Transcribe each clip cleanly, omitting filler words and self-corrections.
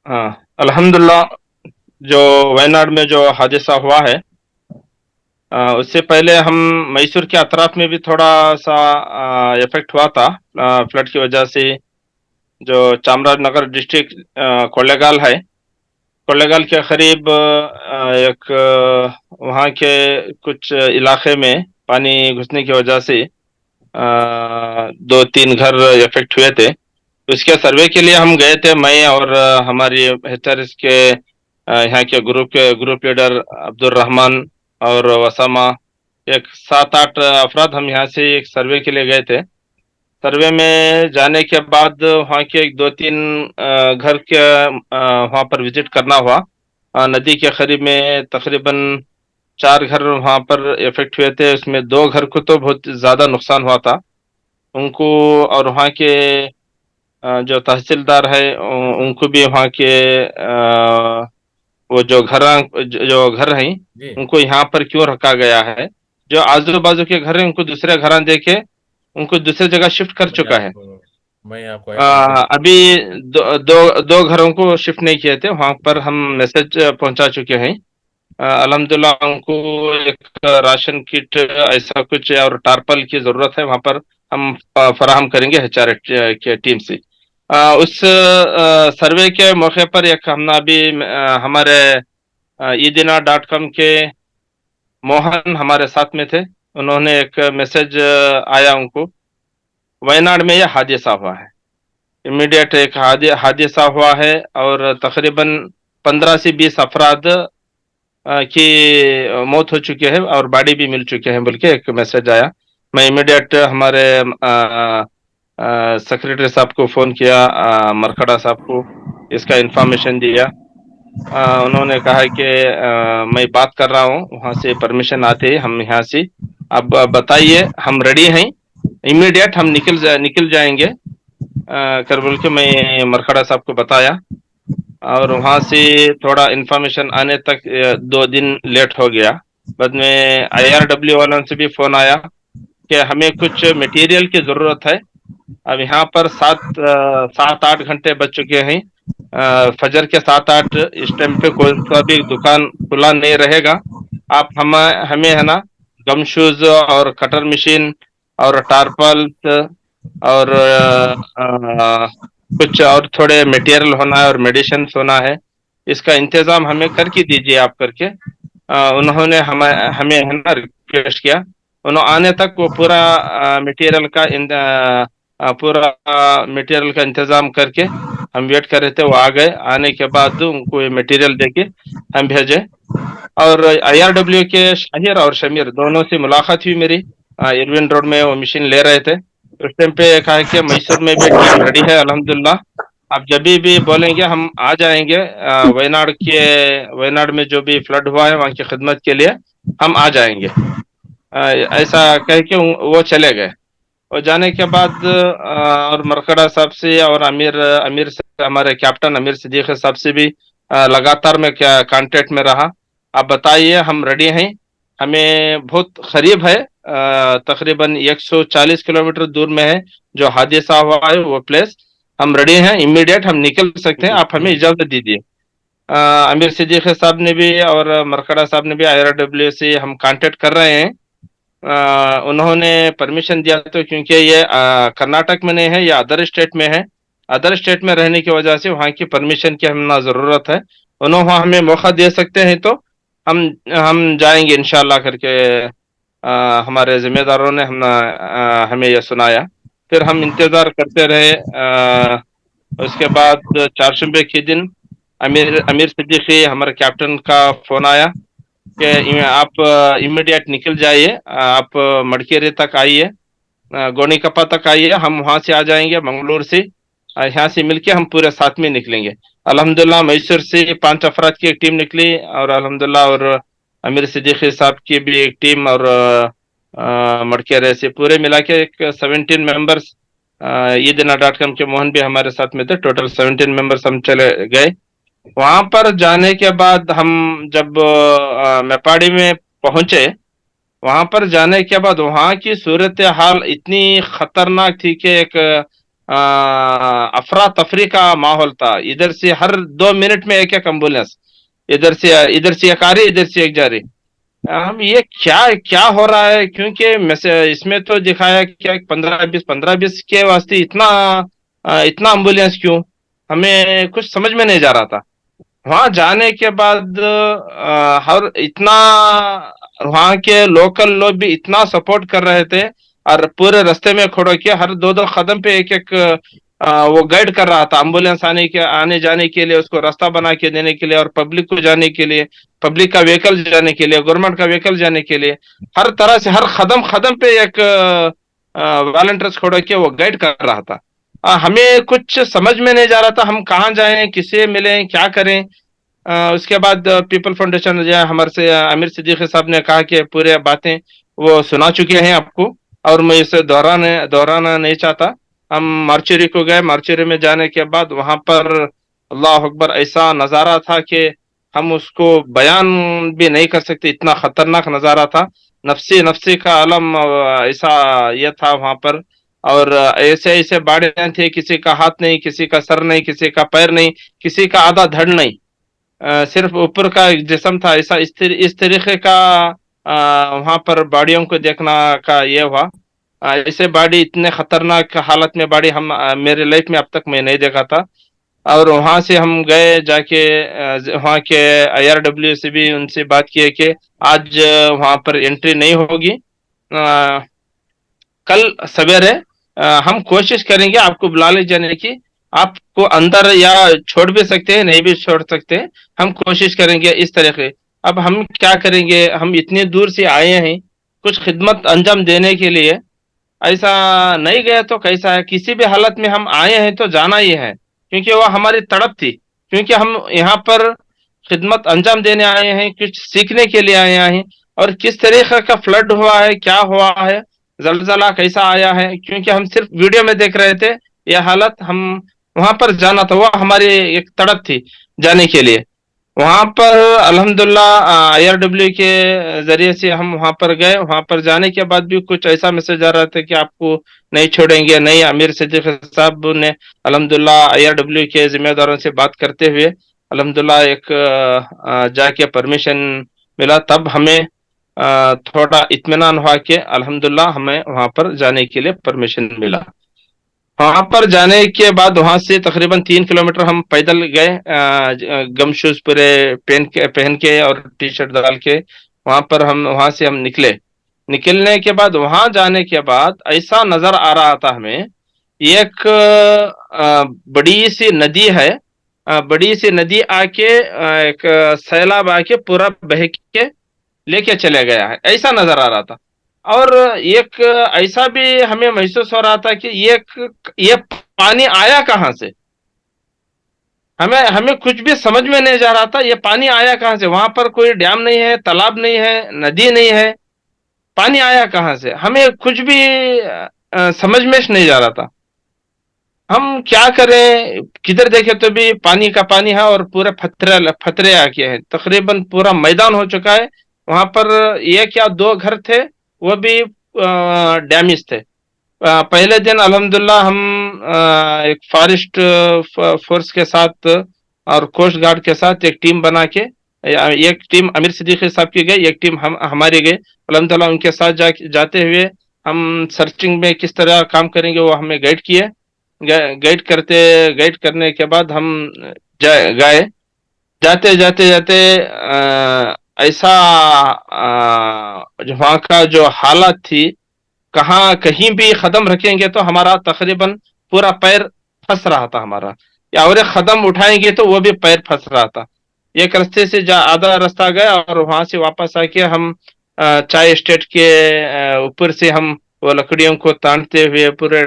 हाँ, अल्हम्दुलिल्लाह। जो वायनाड में जो हादसा हुआ है, उससे पहले हम मैसूर के अतराफ में भी थोड़ा सा इफेक्ट हुआ था फ्लड की वजह से। जो चामराजनगर डिस्ट्रिक्ट कोलेगाल है, कोलेगाल के करीब एक वहाँ के कुछ इलाके में पानी घुसने की वजह से दो तीन घर इफेक्ट हुए थे। उसके सर्वे के लिए हम गए थे, मैं और हमारी एचआरएस के यहाँ के ग्रुप लीडर अब्दुल रहमान और वसामा, एक 7-8 अफराद हम यहाँ से एक सर्वे के लिए गए थे। सर्वे में जाने के बाद वहाँ के एक दो तीन घर के वहाँ पर विजिट करना हुआ। नदी के करीब में तकरीबन 4 घर वहाँ पर इफेक्ट हुए थे, उसमें 2 घर को तो बहुत ज़्यादा नुकसान हुआ था उनको। और वहाँ के जो तहसीलदार है उनको भी वहाँ के वो जो घर हैं जी। उनको यहाँ पर क्यों रखा गया है। जो आजू बाजू के घर हैं उनको दूसरे घर देके उनको दूसरी जगह शिफ्ट कर मैं चुका है। आपको मैं आपको ऐसा आगे अभी दो घरों को शिफ्ट नहीं किए थे, वहां पर हम मैसेज पहुंचा चुके हैं। अल्हम्दुलिल्लाह उनको एक राशन किट ऐसा कुछ और टारपल की जरूरत है, वहां पर हम फराहम करेंगे एचआर के टीम से। उस सर्वे के मौके पर एक हमने अभी हमारे ईदिना डॉट कॉम के मोहन हमारे साथ में थे। उन्होंने एक मैसेज आया उनको, वायनाड में यह हादसा हुआ है, इमीडिएट एक हादसा हुआ है और तकरीबन 15 से 20 अफराद की मौत हो चुकी है और बॉडी भी मिल चुके हैं बोल के एक मैसेज आया। मैं इमीडिएट हमारे सेक्रेटरी साहब को फ़ोन किया, मरखड़ा साहब को इसका इन्फॉर्मेशन दिया। उन्होंने कहा कि मैं बात कर रहा हूँ, वहाँ से परमिशन आते ही हम यहाँ से, अब बताइए हम रेडी हैं, इमीडिएट हम निकल जाएंगे कर बोल के मैं मरखड़ा साहब को बताया। और वहाँ से थोड़ा इन्फॉर्मेशन आने तक 2 दिन लेट हो गया। बाद में आईआरडब्ल्यू वालों से भी फोन आया कि हमें कुछ मटेरियल की जरूरत है। अब यहाँ पर 7-8 घंटे बज चुके हैं, फजर के 7-8, इस टाइम पे कोई सा भी दुकान खुला नहीं रहेगा। आप हमें है ना गम शूज और कटर मशीन और टारपल और कुछ और थोड़े मटेरियल होना है और मेडिसिन होना है, इसका इंतजाम हमें करके दीजिए आप करके। उन्होंने हमें है ना रिक्वेस्ट किया। उन्होंने आने तक वो पूरा मटेरियल का इंतजाम करके हम वेट कर रहे थे, वो आ गए। आने के बाद उनको ये मटेरियल देके हम भेजे। और आईआरडब्ल्यू के शाहिर और शमीर दोनों से मुलाकात हुई मेरी, इरविन रोड में वो मशीन ले रहे थे। उस टाइम पे कहा कि मैसूर में भी टीम रेडी है अल्हम्दुलिल्लाह, आप जब भी बोलेंगे हम आ जाएंगे। वायनाड में जो भी फ्लड हुआ है वहाँ की खिदमत के लिए हम आ जाएंगे। ऐसा कह के वो चले गए। और जाने के बाद और मरकड़ा साहब से और अमीर अमीर से, हमारे कैप्टन अमीर सिद्दीकी साहब से भी लगातार मैं क्या कांटेक्ट में रहा। आप बताइए हम रेडी हैं, हमें बहुत करीब है, तकरीबन 140 किलोमीटर दूर में है जो हादसा हुआ है वो प्लेस। हम रेडी हैं, इमीडिएट हम निकल सकते हैं, जी आप हमें जी। इजाजत दीजिए। अमीर सिद्दीकी साहब ने भी और मरकड़ा साहब ने भी आईआरडब्ल्यू से हम कांटेक्ट कर रहे हैं। उन्होंने परमिशन दिया तो, क्योंकि ये कर्नाटक में नहीं है, ये अदर स्टेट में है। अदर स्टेट में रहने की वजह से वहाँ की परमिशन की हमें ज़रूरत है। उन्होंने हमें मौका दे सकते हैं तो हम हम जाएंगे इंशाल्लाह करके। हमारे जिम्मेदारों ने हमें यह सुनाया। फिर हम इंतज़ार करते रहे। उसके बाद चारशंबे के दिन अमीर अमीर सिद्दीकी हमारे कैप्टन का फ़ोन आया कि आप इमीडिएट निकल जाइए, आप मड़केरे तक आइए, गोनीकप्पा तक आइए, हम वहाँ से आ जाएंगे मंगलोर से। यहाँ से मिलके हम पूरे साथ में निकलेंगे। अल्हम्दुलिल्लाह मैसूर से 5 अफराद की एक टीम निकली और अल्हम्दुलिल्लाह और अमीर सिद्दीकी साहब की भी एक टीम और मड़केरे से पूरे मिला के एक 17 मेंबर्स। ईदिना डॉट कॉम के मोहन भी हमारे साथ में थे, टोटल 17 मेंबर्स हम चले गए। वहां पर जाने के बाद हम जब मेपाड़ी में पहुंचे, वहां पर जाने के बाद वहां की सूरत हाल इतनी खतरनाक थी कि एक अफरा तफरी का माहौल था। इधर से हर 2 मिनट में एक एक एम्बुलेंस, इधर से एक आ रही, इधर से एक जा रही। हम ये क्या क्या हो रहा है, क्योंकि इसमें तो दिखाया क्या 15-20 के वास्ते इतना इतना एम्बुलेंस क्यों, हमें कुछ समझ में नहीं जा रहा था। वहां जाने के बाद हर इतना वहां के लोकल लोग भी इतना सपोर्ट कर रहे थे, और पूरे रास्ते में खड़ो के हर 2-2 कदम पे एक एक वो गाइड कर रहा था, एम्बुलेंस आने जाने के लिए, उसको रास्ता बना के देने के लिए, और पब्लिक को जाने के लिए, पब्लिक का व्हीकल जाने के लिए, गवर्नमेंट का व्हीकल जाने के लिए, हर तरह से हर कदम कदम पे एक वॉलंटियर्स खड़ो के वो गाइड कर रहा था। हमें कुछ समझ में नहीं जा रहा था, हम कहाँ जाएं, किसे मिलें, क्या करें। उसके बाद पीपल फाउंडेशन जो है हमारे से आमिर सिद्दीकी साहब ने कहा कि पूरे बातें वो सुना चुके हैं आपको, और मैं इसे दोहराना नहीं चाहता। हम मार्चरी को गए, मार्चरी में जाने के बाद वहां पर अल्लाह अकबर ऐसा नज़ारा था कि हम उसको बयान भी नहीं कर सकते, इतना खतरनाक नज़ारा था। नफसी नफसी का आलम ऐसा यह था वहां पर। और ऐसे ऐसे बाड़े थे, किसी का हाथ नहीं, किसी का सर नहीं, किसी का पैर नहीं, किसी का आधा धड़ नहीं, सिर्फ ऊपर का एक जिस्म था। ऐसा इस तरीके का वहां पर बाड़ियों को देखना का ये हुआ। ऐसे बाड़ी, इतने खतरनाक हालत में बाड़ी हम मेरे लाइफ में अब तक मैं नहीं देखा था। और वहां से हम गए जाके वहां के IRW से भी उनसे बात किए कि आज वहां पर एंट्री नहीं होगी, कल सवेरे हम कोशिश करेंगे आपको बुला ले जाने की। आपको अंदर या छोड़ भी सकते हैं, नहीं भी छोड़ सकते, हम कोशिश करेंगे इस तरह के। अब हम क्या करेंगे, हम इतनी दूर से आए हैं कुछ खिदमत अंजाम देने के लिए, ऐसा नहीं गया तो कैसा है। किसी भी हालत में हम आए हैं तो जाना ही है, क्योंकि वो हमारी तड़प थी, क्योंकि हम यहाँ पर खिदमत अंजाम देने आए हैं, कुछ सीखने के लिए आए हैं। और किस तरीके का फ्लड हुआ है, क्या हुआ है, जलजला कैसा आया है, क्योंकि हम सिर्फ वीडियो में देख रहे थे यह हालत। हम वहां पर जाना था, वो हमारी एक तड़प थी जाने के लिए। वहां पर अल्हम्दुलिल्लाह IRW के जरिए से हम वहां पर गए। वहां पर जाने के बाद भी कुछ ऐसा मैसेज आ रहा था कि आपको नहीं छोड़ेंगे नहीं। आमिर सिद्दीकी साहब ने अल्हम्दुलिल्लाह IRW के जिम्मेदारों से बात करते हुए अल्हम्दुलिल्लाह एक जाके परमिशन मिला, तब हमें थोड़ा इत्मीनान हुआ कि अल्हम्दुलिल्लाह हमें वहां पर जाने के लिए परमिशन मिला। वहां पर जाने के बाद वहां से तकरीबन 3 किलोमीटर हम पैदल गए, गम शूज पूरे पहन के और टी शर्ट डाल के। वहां से हम निकले। निकलने के बाद वहां जाने के बाद ऐसा नजर आ रहा था हमें, एक बड़ी सी नदी है, बड़ी सी नदी आके एक सैलाब आके पूरा बह के लेके चले गया है, ऐसा नजर आ रहा था। और एक ऐसा भी हमें महसूस हो रहा था कि ये पानी आया कहाँ से, हमें हमें कुछ भी समझ में नहीं जा रहा था, ये पानी आया कहाँ से। वहां पर कोई डैम नहीं है, तालाब नहीं है, नदी नहीं है, पानी आया कहाँ से, हमें कुछ भी समझ में नहीं जा रहा था। हम क्या करें, किधर देखे तो भी पानी का पानी है, और पूरे फतरे फतरे आके हैं, तकरीबन पूरा मैदान हो चुका है। वहां पर एक या दो घर थे, वो भी डैमेज थे। पहले दिन अल्हम्दुलिल्लाह हम एक फॉरेस्ट फोर्स के साथ और कोस्ट गार्ड के साथ एक टीम बना के, एक टीम आमिर सिद्दीकी साहब की गई, एक टीम हम हमारी गई। अल्हम्दुलिल्लाह उनके साथ जाते हुए हम सर्चिंग में किस तरह काम करेंगे वो हमें गाइड किए। गाइड करने के बाद हम गए। जाते जाते जाते ऐसा जो वहाँ का जो हालत थी, कहाँ कहीं भी कदम रखेंगे तो हमारा तकरीबन पूरा पैर फंस रहा था हमारा, या और एक कदम उठाएंगे तो वो भी पैर फंस रहा था। एक रास्ते से आधा रास्ता गया, और वहां से वापस आके हम चाय स्टेट के ऊपर से हम वो लकड़ियों को तानते हुए पूरे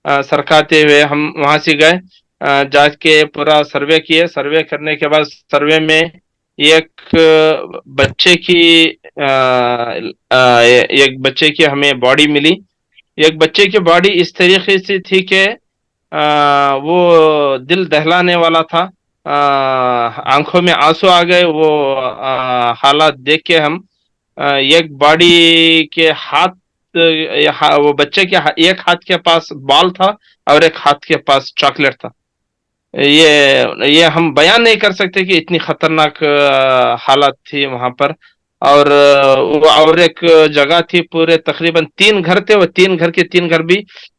सरकाते हुए हम वहां से गए। जाके पूरा सर्वे किए। सर्वे करने के बाद सर्वे में एक बच्चे की एक बच्चे की हमें बॉडी मिली। एक बच्चे की बॉडी इस तरीके से थी कि वो दिल दहलाने वाला था। आंखों में आंसू आ गए वो हालात देख के। हम एक बॉडी के हाथ वो बच्चे के एक हाथ के पास बॉल था और एक हाथ के पास चॉकलेट था। ये हम बयान नहीं कर सकते कि इतनी खतरनाक हालत थी वहां पर। और वो और एक जगह थी, पूरे तकरीबन 3 घर थे, वो 3 घर के 3 घर भी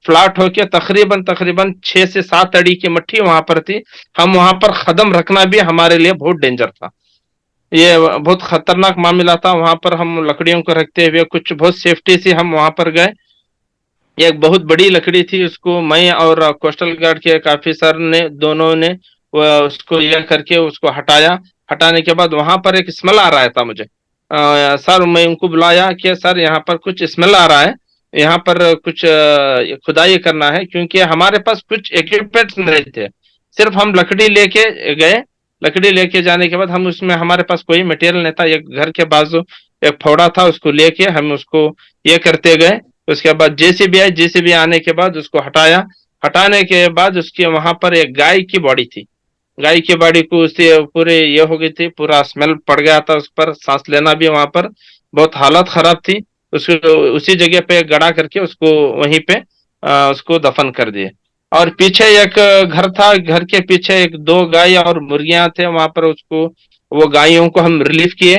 फ्लैट होके तकरीबन तकरीबन 6 से 7 अड़ी की मट्टी वहां पर थी। हम वहां पर कदम रखना भी हमारे लिए बहुत डेंजर था। ये बहुत खतरनाक मामला था। वहां पर हम लकड़ियों को रखते हुए कुछ बहुत सेफ्टी से हम वहां पर गए। एक बहुत बड़ी लकड़ी थी, उसको मैं और कोस्टल गार्ड के एक ऑफिसर ने, दोनों ने उसको यह करके उसको हटाया। हटाने के बाद वहां पर एक स्मेल आ रहा था मुझे। सर, मैं उनको बुलाया कि सर यहाँ पर कुछ स्मेल आ रहा है, यहाँ पर कुछ खुदाई करना है, क्योंकि हमारे पास कुछ इक्विपमेंट्स नहीं थे। सिर्फ हम लकड़ी लेके गए। लकड़ी लेके जाने के बाद हम उसमें, हमारे पास कोई मटेरियल नहीं था। एक घर के बाजू एक फावड़ा था, उसको लेके हम उसको ये करते गए। उसके बाद जेसीबी आई, जेसीबी आने के बाद उसको हटाया। हटाने के बाद उसके वहां पर एक गाय की बॉडी थी। गाय की बॉडी को उससे पूरे ये हो गई थी, पूरा स्मेल पड़ गया था उस पर, सांस लेना भी वहां पर बहुत हालत खराब थी। उसको उसी जगह पे गड़ा करके उसको वहीं पे उसको दफन कर दिए। और पीछे एक घर था, घर के पीछे एक 2 गाय और मुर्गियां थे वहां पर। उसको, वो गायों को हम रिलीफ किए।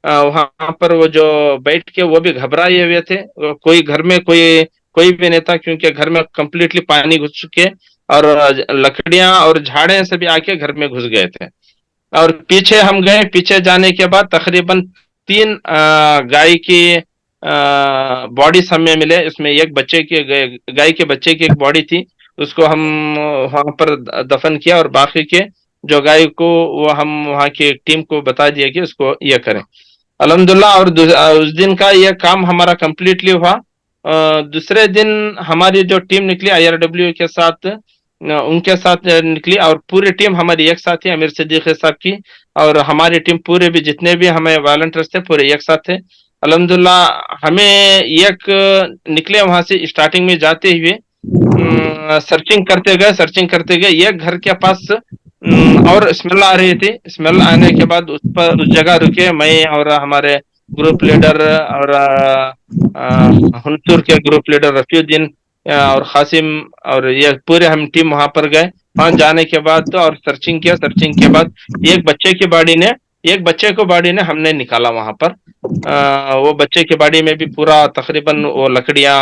वहां पर वो जो बैठ के वो भी घबराए हुए थे। कोई घर में कोई भी नहीं था, क्योंकि घर में कंप्लीटली पानी घुस चुके और लकड़ियां और झाड़े से भी आके घर में घुस गए थे। और पीछे हम गए। पीछे जाने के बाद तकरीबन 3 गाय की बॉडीज हमें मिले। इसमें एक बच्चे की, गाय के बच्चे की एक बॉडी थी, उसको हम वहां पर दफन किया। और बाकी के जो गाय को, वो हम वहां की टीम को बता दिया कि उसको ये करें। अल्हम्दुलिल्लाह। और उस दिन का ये काम हमारा कंप्लीटली हुआ। दूसरे दिन हमारी जो टीम निकली आईआरडब्ल्यू के साथ, उनके साथ निकली, और पूरी टीम हमारी एक साथ थी, अमीर सिद्दीकी साहब की। और हमारी टीम पूरे भी जितने भी हमें वॉलंटियर्स थे पूरे एक साथ थे। अल्हम्दुलिल्लाह। हमें एक निकले वहां से, स्टार्टिंग में जाते हुए सर्चिंग करते गए, सर्चिंग करते गए। एक घर के पास और स्मेल आ रही थी। स्मेल आने के बाद उस पर, उस जगह रुके। मैं और हमारे ग्रुप लीडर और हुनसुर के ग्रुप लीडर रफीउद्दीन और कासिम, और ये पूरे हम टीम वहां पर गए। वहां जाने के बाद और सर्चिंग किया। सर्चिंग के बाद एक बच्चे को बॉडी ने हमने निकाला वहां पर। वो बच्चे की बॉडी में भी पूरा तकरीबन वो लकड़ियां,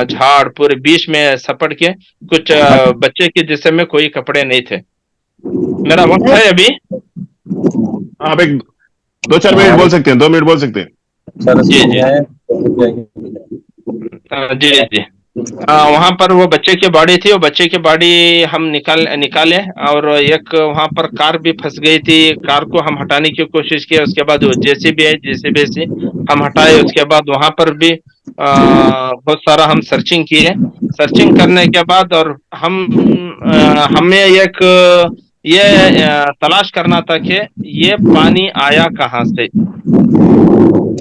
झाड़ पूरे बीच में सपट के, कुछ बच्चे के जिस्म में कोई कपड़े नहीं थे। मेरा वक्त है अभी। आप एक 2-4 मिनट बोल सकते हैं, 2 मिनट बोल सकते हैं। जी जी जी जी। वहां पर वो बच्चे की बॉडी थी। वो बच्चे की बॉडी हम निकाले। और एक वहां पर कार भी फंस गई थी, कार को हम हटाने की कोशिश की। उसके बाद वो जेसीबी है, जेसीबी से हम हटाए। उसके बाद वहां पर भी बहुत सारा हम सर्चिंग किए। सर्चिंग करने के बाद और हमें एक ये तलाश करना था कि ये पानी आया कहाँ से,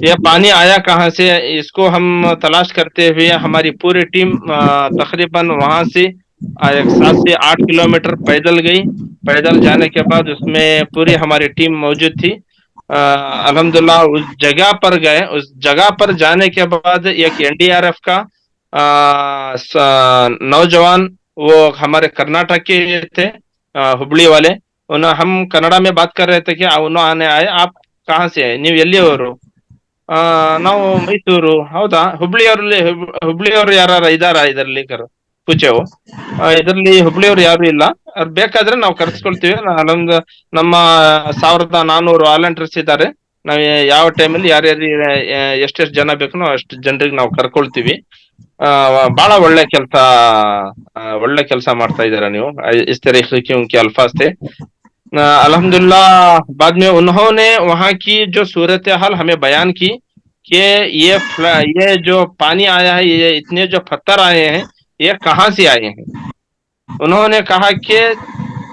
ये पानी आया कहाँ से। इसको हम तलाश करते हुए हमारी पूरी टीम तकरीबन वहां से एक 7 से 8 किलोमीटर पैदल गई। पैदल जाने के बाद उसमें पूरी हमारी टीम मौजूद थी। अल्हम्दुलिल्लाह उस जगह पर गए। उस जगह पर जाने के बाद एक एनडीआरएफ का नौजवान, वो हमारे कर्नाटक के थे, हुबली वाले। हम कन्नड़ा में बात कर रहे थे कि उन्होंने आए, आप कहाँ से आए, ನೀವು ಎಲ್ಲಿಯವರು? ನಾವು ಮೈಸೂರು. ಹೌದಾ? ಹುಬ್ಳಿಯವರು ಯಾರು ಇದಾರ ಇದರಲ್ಲಿ ಕೂಚೆವು? ಇದರಲ್ಲಿ ಹುಬ್ಳಿಯವರು ಯಾರು ಇಲ್ಲ. ಅವ್ರು ಬೇಕಾದ್ರೆ ನಾವು ಕರ್ಸ್ಕೊಳ್ತೀವಿ. ನಮ್ದು ನಮ್ಮ 1400 ವಾಲಂಟಿಯರ್ಸ್ ಇದ್ದಾರೆ. ನಾವು ಯಾವ ಟೈಮಲ್ಲಿ ಯಾರ್ಯಾರು ಎಷ್ಟೆಷ್ಟು ಜನ ಬೇಕು ನಾವು ಅಷ್ಟು ಜನರಿಗೆ ನಾವು ಕರ್ಕೊಳ್ತೀವಿ. ಬಹಳ ಒಳ್ಳೆ ಕೆಲಸ ಮಾಡ್ತಾ ಇದ್ದೀರಾ ನೀವು. इस तरीके के उनके अल्फाज थे। अल्हम्दुलिल्लाह। बाद में उन्होंने वहां की जो सूरत हाल हमें बयान की कि ये जो पानी आया है, ये इतने जो पत्थर आए हैं, ये कहाँ से आए हैं। उन्होंने कहा कि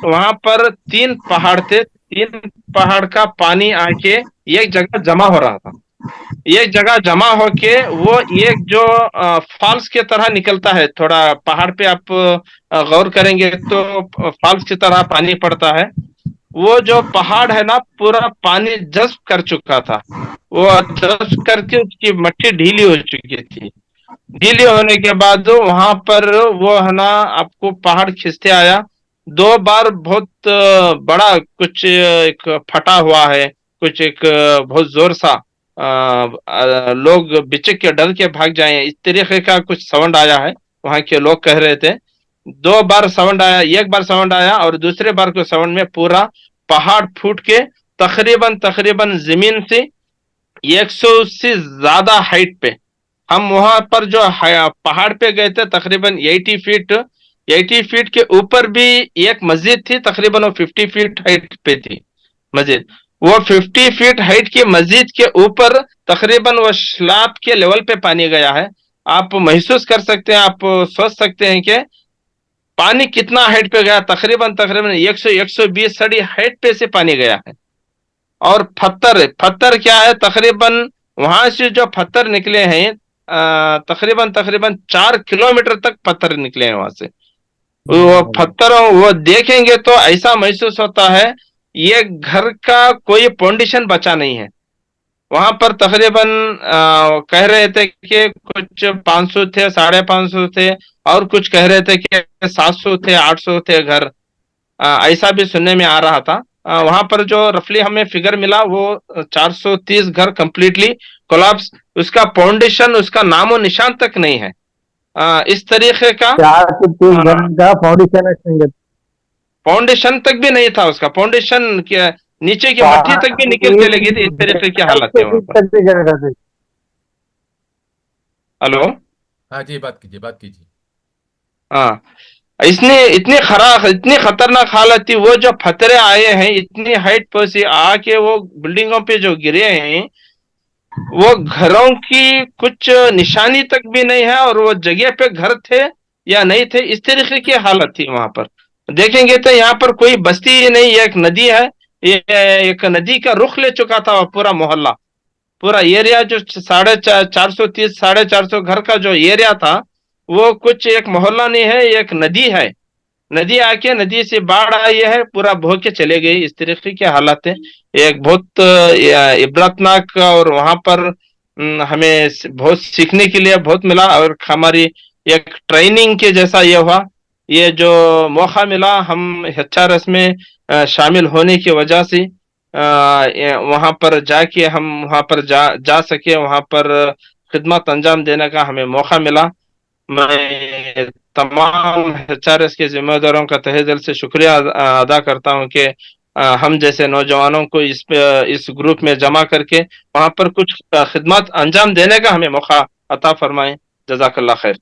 वहां पर 3 पहाड़ थे, 3 पहाड़ का पानी आके एक जगह जमा हो रहा था। एक जगह जमा होके वो एक जो फॉल्स की तरह निकलता है। थोड़ा पहाड़ पे आप गौर करेंगे तो फॉल्स की तरह पानी पड़ता है। वो जो पहाड़ है ना, पूरा पानी जज्ब कर चुका था। वो जज्ब करके उसकी मट्टी ढीली हो चुकी थी। गीली होने के बाद वहां पर वो है ना आपको पहाड़ खिंचते आया, 2 बार बहुत बड़ा कुछ एक फटा हुआ है, कुछ एक बहुत जोर सा लोग बिचक के डर के भाग जाए इस तरीके का कुछ साउंड आया है, वहां के लोग कह रहे थे। 2 बार साउंड आया, एक बार साउंड आया और दूसरे बार के साउंड में पूरा पहाड़ फूट के तकरीबन तकरीबन जमीन से 100 से ज्यादा हाइट पे, हम वहां पर जो पहाड़ पे गए थे तकरीबन 80 फीट के ऊपर भी एक मस्जिद थी, तकरीबन वो 50 फीट हाइट पे थी मस्जिद। वो 50 फीट हाइट की मस्जिद के ऊपर तकरीबन वो स्लैब के लेवल पे पानी गया है। आप महसूस कर सकते हैं, आप सोच सकते हैं कि पानी कितना हाइट पे गया, तकरीबन तकरीबन 100-120 सड़ी हाइट पे से पानी गया है। और पत्थर पत्थर क्या है, तकरीबन वहां से जो पत्थर निकले हैं तकरीबन तकरीबन 4 किलोमीटर तक पत्थर निकले हैं वहां से। वो पत्थर वो देखेंगे तो ऐसा महसूस होता है ये घर का कोई फाउंडेशन बचा नहीं है। वहां पर तकरीबन कह रहे थे कि कुछ 500 थे, 550 थे, और कुछ कह रहे थे कि 700 थे, 800 थे घर, ऐसा भी सुनने में आ रहा था। वहां पर जो रफली हमें फिगर मिला वो 430 घर कंप्लीटली कोलैप्स, उसका फाउंडेशन उसका नामो निशान तक नहीं है। इस तरीके का 430 घर का फाउंडेशन नहीं है। फाउंडेशन तक भी नहीं था, उसका फाउंडेशन के नीचे की मट्टी तक भी निकल चले गई थी, इस तरीके की हालत है वहां पर। हेलो, हाँ जी, बात कीजिए, बात कीजिए। हाँ, इसने इतनी खराब इतनी खतरनाक हालत थी, वो जो पत्थरे आए हैं इतनी हाइट पर से आके वो बिल्डिंगों पे जो गिरे हैं, वो घरों की कुछ निशानी तक भी नहीं है, और वो जगह पे घर थे या नहीं थे, इस तरीके की हालत थी वहां पर। देखेंगे तो यहाँ पर कोई बस्ती ही नहीं, ये एक नदी है, ये एक नदी का रुख ले चुका था वो पूरा मोहल्ला, पूरा एरिया जो 430 450 घर का जो एरिया था, वो कुछ एक मोहल्ला नहीं है, ये एक नदी है। नदी आके नदी से बाढ़ आई है, पूरा बह के चले गई, इस तरीके की हालत है। एक बहुत इबरतनाक, और वहां पर हमें बहुत सीखने के लिए बहुत मिला, और हमारी एक ट्रेनिंग के जैसा ये हुआ। ये जो मौका मिला हम HRS में शामिल होने की वजह से, वहां पर जाके हम वहां पर जा सके, वहां पर खिदमत अंजाम देने का हमें मौका मिला। मैं तमाम HRS के जिम्मेदारों का तहे दिल से शुक्रिया अदा करता हूं कि हम जैसे नौजवानों को इस ग्रुप में जमा करके वहां पर कुछ खिदमत अंजाम देने का हमें मौका अता फरमाएं। जज़ाकल्लाह खैर।